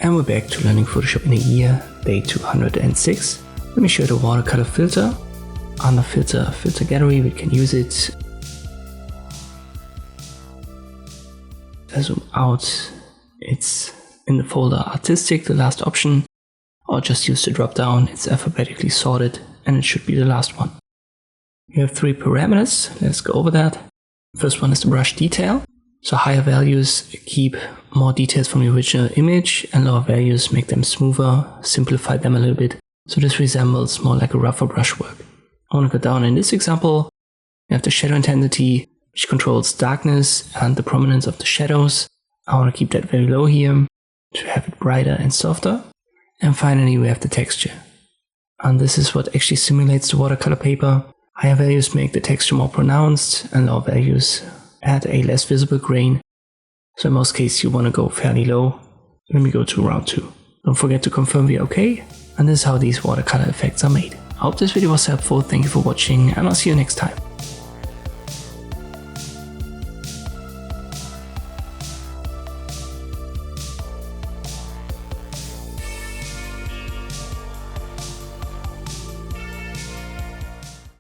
And we're back to learning Photoshop in a year, day 206. Let me show you the watercolor filter. Under filter gallery, we can use it. I zoom out, it's in the folder artistic, the last option, or just use the drop down, it's alphabetically sorted and it should be the last one. You have 3 parameters, let's go over that. First one is the brush detail. So higher values keep more details from the original image and lower values make them smoother, simplify them a little bit. So this resembles more like a rougher brushwork. I want to go down in this example. We have the shadow intensity, which controls darkness and the prominence of the shadows. I want to keep that very low here to have it brighter and softer. And finally we have the texture. And this is what actually simulates the watercolor paper. Higher values make the texture more pronounced and lower values add a less visible grain. So in most cases you want to go fairly low. Let me go to round 2. Don't forget to confirm we are okay. And this is how these watercolor effects are made. I hope this video was helpful, thank you for watching and I'll see you next time.